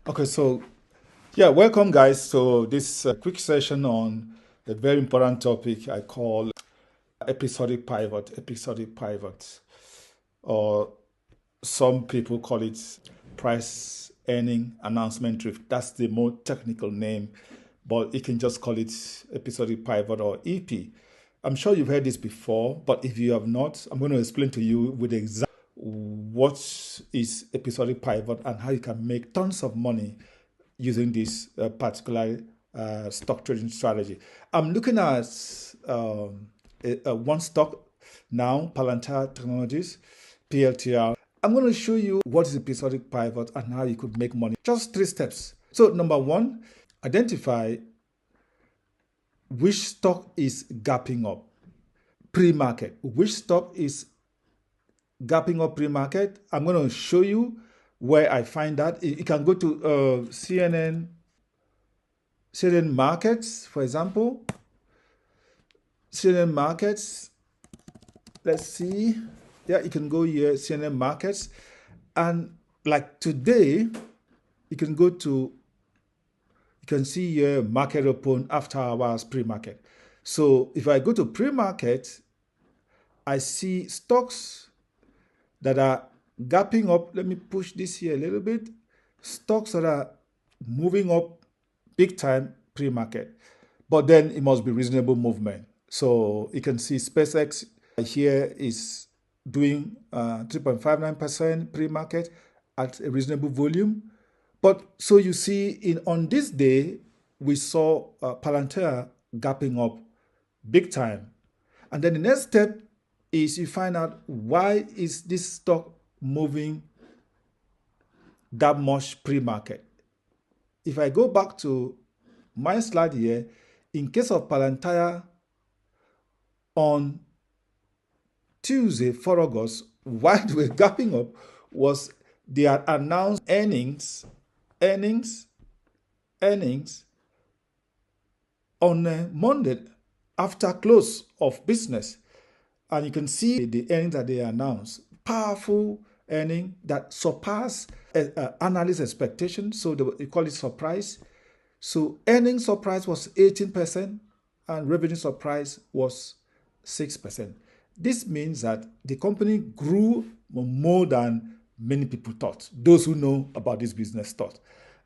Okay, so yeah, welcome guys to this quick session on a very important topic I call episodic pivot, or some people call it price earning announcement drift. That's the more technical name, but you can just call it episodic pivot or EP. I'm sure you've heard this before, but if you have not, I'm going to explain to you with exact what is episodic pivot and how you can make tons of money using this particular stock trading strategy. I'm looking at one stock now, Palantir Technologies, PLTR. I'm going to show you what is episodic pivot and how you could make money. Just 3 steps. So number one, identify which stock is gapping up pre-market. Which stock is gapping up pre-market? I'm going to show you where I find that. You can go to CNN markets, for example. CNN markets. Let's see. Yeah, you can go here, CNN markets. And like today, you can go to, you can see here market open after hours pre-market. So if I go to pre-market, I see stocks that are gapping up. Let me push this here a little bit. Stocks that are moving up big time pre-market, but then it must be reasonable movement. So you can see SpaceX here is doing 3.59% pre-market at a reasonable volume. But so you see, on this day, we saw Palantir gapping up big time. And then the next step is you find out why is this stock moving that much pre-market. If I go back to my slide here, in case of Palantir on Tuesday, 4 August, why they were gapping up was they had announced earnings on Monday after close of business. And you can see the earnings that they announced. Powerful earning that surpass analyst expectations. So they call it surprise. So earnings surprise was 18% and revenue surprise was 6%. This means that the company grew more than many people thought. Those who know about this business thought.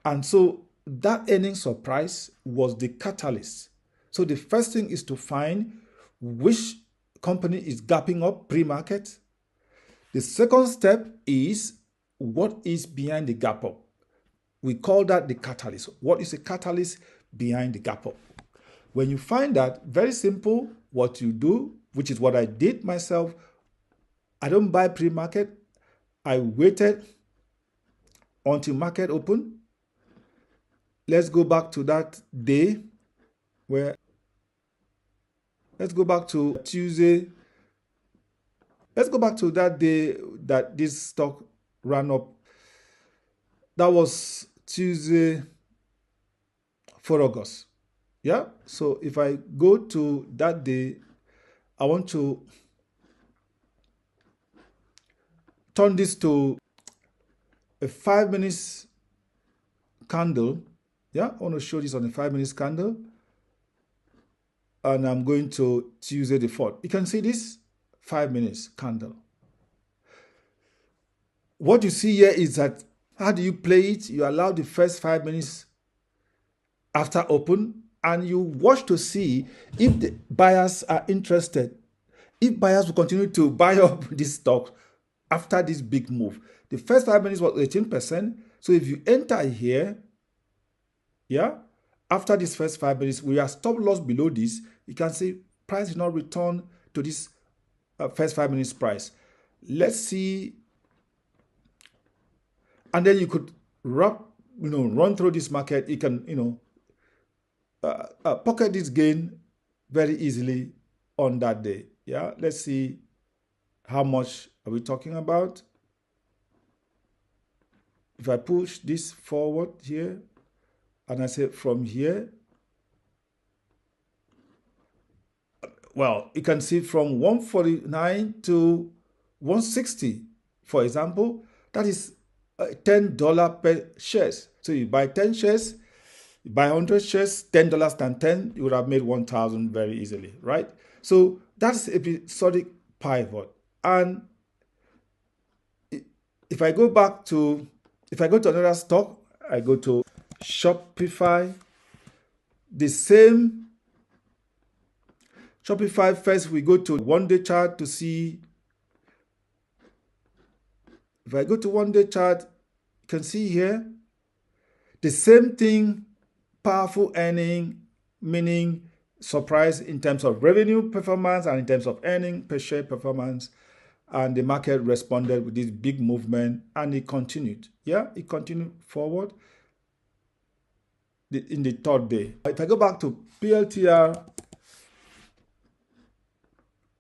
And so that earnings surprise was the catalyst. So the first thing is to find which company is gapping up pre-market. The second step is what is behind the gap up. We call that the catalyst. What is the catalyst behind the gap up? When you find that, very simple, what you do, which is what I did myself, I don't buy pre-market. I waited until market open. Let's go back to that day where, let's go back to Tuesday. Let's go back to that day that this stock ran up. That was Tuesday, 4 August. Yeah. So if I go to that day, I want to turn this to a 5 minutes candle. Yeah. I want to show this on a 5 minutes candle. And I'm going to Tuesday the 4th. You can see this 5 minutes candle. What you see here is that how do you play it? You allow the first 5 minutes after open and you watch to see if the buyers are interested. If buyers will continue to buy up this stock after this big move. The first 5 minutes was 18%. So if you enter here, yeah, after this first 5 minutes, we are stop loss below this. You can see price did not return to this first 5 minutes price. Let's see. And then you could run through this market. You can, pocket this gain very easily on that day. Yeah, let's see how much are we talking about. If I push this forward here, and I say from here, well, you can see from 149 to 160, for example, that is $10 per shares. So you buy 10 shares, you buy 100 shares, $10 times 10, you would have made 1,000 very easily, right? So that's episodic pivot. And if I go to another stock, I go to Shopify, the same Shopify. First, we go to one-day chart to see. If I go to one-day chart, you can see here the same thing, powerful earning, meaning surprise in terms of revenue performance and in terms of earning per share performance. And the market responded with this big movement, and it continued. Yeah, it continued forward in the third day. If I go back to PLTR,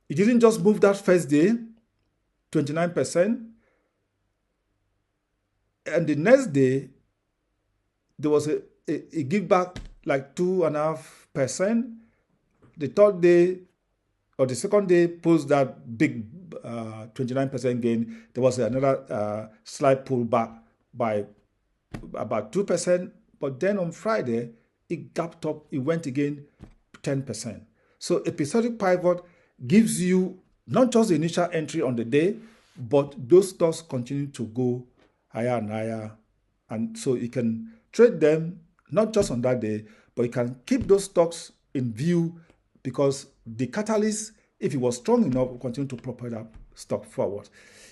it didn't just move that first day, 29%. And the next day, there was a give back like 2.5%. The third day or the second day post that big 29% gain. There was another slight pullback by about 2%. But then on Friday, it gapped up. It went again 10%. So episodic pivot gives you not just the initial entry on the day, but those stocks continue to go higher and higher. And so you can trade them not just on that day, but you can keep those stocks in view, because the catalyst, if it was strong enough, will continue to propel that stock forward.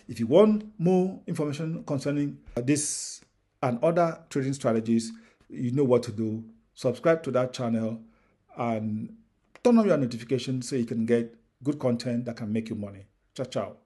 If you want more information concerning this and other trading strategies, you know what to do. Subscribe to that channel and turn on your notifications so you can get good content that can make you money. Ciao, ciao.